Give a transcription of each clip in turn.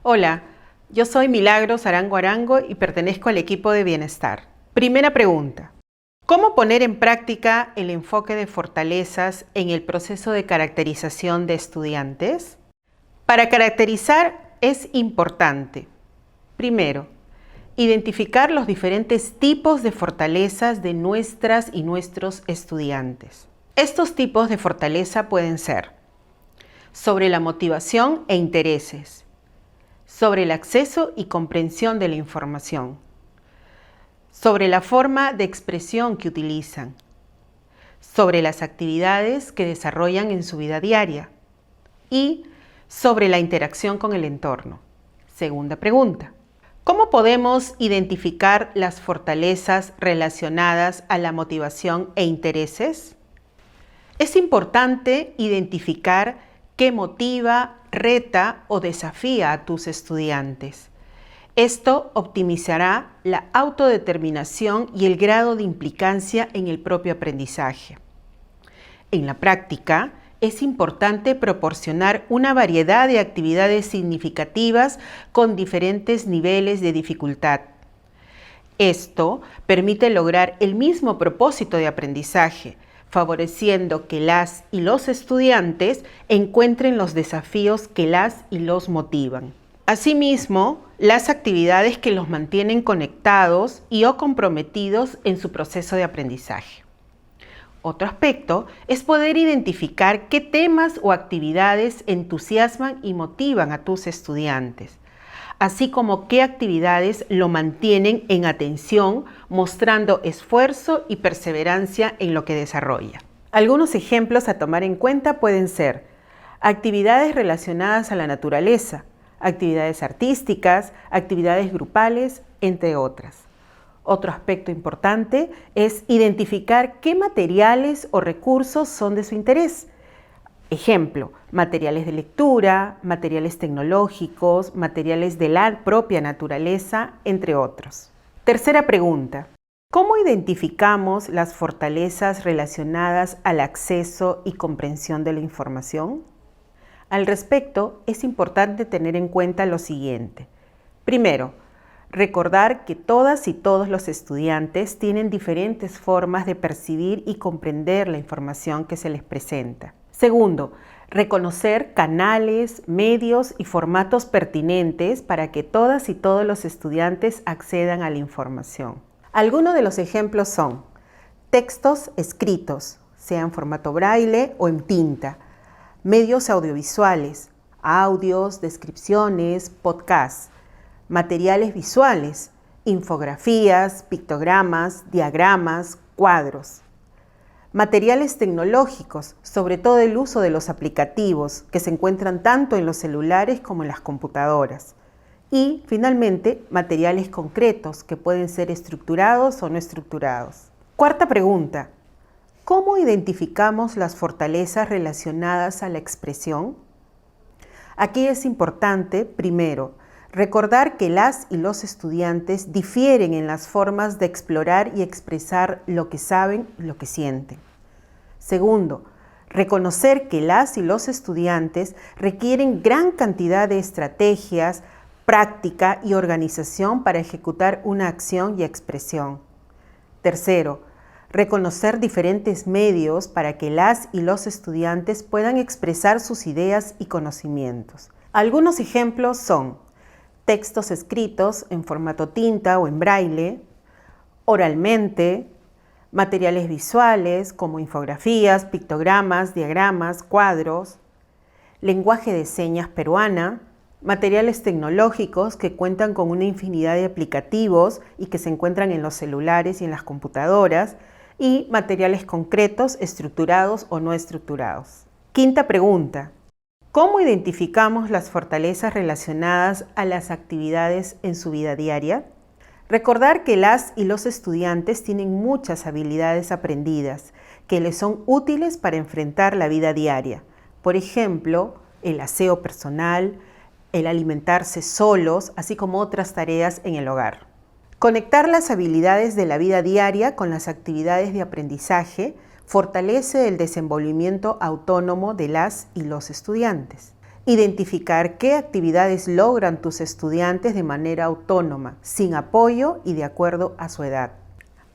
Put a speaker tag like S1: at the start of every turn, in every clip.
S1: Hola, yo soy Milagros Arango Arango y pertenezco al equipo de bienestar. Primera pregunta. ¿Cómo poner en práctica el enfoque de fortalezas en el proceso de caracterización de estudiantes? Para caracterizar es importante, primero, identificar los diferentes tipos de fortalezas de nuestras y nuestros estudiantes. Estos tipos de fortaleza pueden ser sobre la motivación e intereses, sobre el acceso y comprensión de la información, sobre la forma de expresión que utilizan, sobre las actividades que desarrollan en su vida diaria y sobre la interacción con el entorno. Segunda pregunta. ¿Cómo podemos identificar las fortalezas relacionadas a la motivación e intereses? Es importante identificar qué motiva, reta o desafía a tus estudiantes. Esto optimizará la autodeterminación y el grado de implicancia en el propio aprendizaje. En la práctica, es importante proporcionar una variedad de actividades significativas con diferentes niveles de dificultad. Esto permite lograr el mismo propósito de aprendizaje, favoreciendo que las y los estudiantes encuentren los desafíos que las y los motivan. Asimismo, las actividades que los mantienen conectados y o comprometidos en su proceso de aprendizaje. Otro aspecto es poder identificar qué temas o actividades entusiasman y motivan a tus estudiantes, así como qué actividades lo mantienen en atención, mostrando esfuerzo y perseverancia en lo que desarrolla. Algunos ejemplos a tomar en cuenta pueden ser actividades relacionadas a la naturaleza, actividades artísticas, actividades grupales, entre otras. Otro aspecto importante es identificar qué materiales o recursos son de su interés. Ejemplo, materiales de lectura, materiales tecnológicos, materiales de la propia naturaleza, entre otros. Tercera pregunta. ¿Cómo identificamos las fortalezas relacionadas al acceso y comprensión de la información? Al respecto, es importante tener en cuenta lo siguiente. Primero, recordar que todas y todos los estudiantes tienen diferentes formas de percibir y comprender la información que se les presenta. Segundo, reconocer canales, medios y formatos pertinentes para que todas y todos los estudiantes accedan a la información. Algunos de los ejemplos son textos escritos, sea en formato braille o en tinta, medios audiovisuales, audios, descripciones, podcasts, materiales visuales, infografías, pictogramas, diagramas, cuadros. Materiales tecnológicos, sobre todo el uso de los aplicativos que se encuentran tanto en los celulares como en las computadoras. Y, finalmente, materiales concretos que pueden ser estructurados o no estructurados. Cuarta pregunta. ¿Cómo identificamos las fortalezas relacionadas a la expresión? Aquí es importante, primero, recordar que las y los estudiantes difieren en las formas de explorar y expresar lo que saben y lo que sienten. Segundo, reconocer que las y los estudiantes requieren gran cantidad de estrategias, práctica y organización para ejecutar una acción y expresión. Tercero, reconocer diferentes medios para que las y los estudiantes puedan expresar sus ideas y conocimientos. Algunos ejemplos son textos escritos en formato tinta o en braille, oralmente, materiales visuales como infografías, pictogramas, diagramas, cuadros, lenguaje de señas peruana, materiales tecnológicos que cuentan con una infinidad de aplicativos y que se encuentran en los celulares y en las computadoras, y materiales concretos, estructurados o no estructurados. Quinta pregunta. ¿Cómo identificamos las fortalezas relacionadas a las actividades en su vida diaria? Recordar que las y los estudiantes tienen muchas habilidades aprendidas que les son útiles para enfrentar la vida diaria. Por ejemplo, el aseo personal, el alimentarse solos, así como otras tareas en el hogar. Conectar las habilidades de la vida diaria con las actividades de aprendizaje fortalece el desenvolvimiento autónomo de las y los estudiantes. Identificar qué actividades logran tus estudiantes de manera autónoma, sin apoyo y de acuerdo a su edad.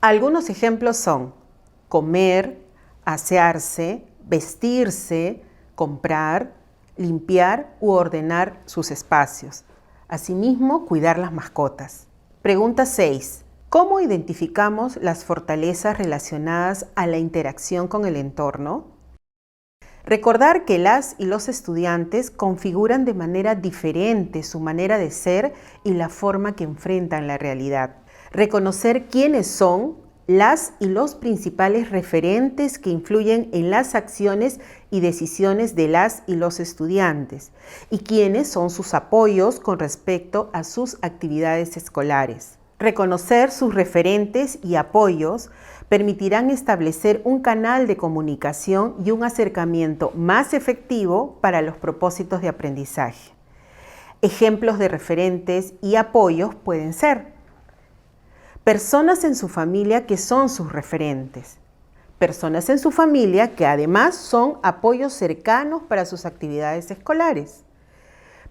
S1: Algunos ejemplos son comer, asearse, vestirse, comprar, limpiar u ordenar sus espacios. Asimismo, cuidar las mascotas. Pregunta 6. ¿Cómo identificamos las fortalezas relacionadas a la interacción con el entorno? Recordar que las y los estudiantes configuran de manera diferente su manera de ser y la forma que enfrentan la realidad. Reconocer quiénes son las y los principales referentes que influyen en las acciones y decisiones de las y los estudiantes y quiénes son sus apoyos con respecto a sus actividades escolares. Reconocer sus referentes y apoyos permitirán establecer un canal de comunicación y un acercamiento más efectivo para los propósitos de aprendizaje. Ejemplos de referentes y apoyos pueden ser personas en su familia que son sus referentes, personas en su familia que además son apoyos cercanos para sus actividades escolares,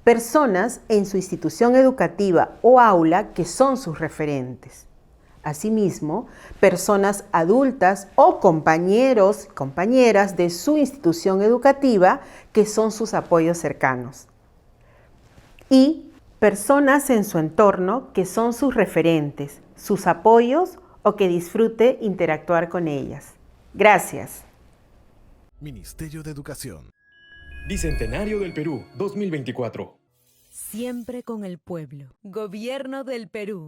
S1: personas en su institución educativa o aula que son sus referentes. Asimismo, personas adultas o compañeros, compañeras de su institución educativa que son sus apoyos cercanos. Y personas en su entorno que son sus referentes, sus apoyos o que disfrute interactuar con ellas. Gracias.
S2: Ministerio de Educación.
S3: Bicentenario del Perú, 2024.
S4: Siempre con el pueblo. Gobierno del Perú.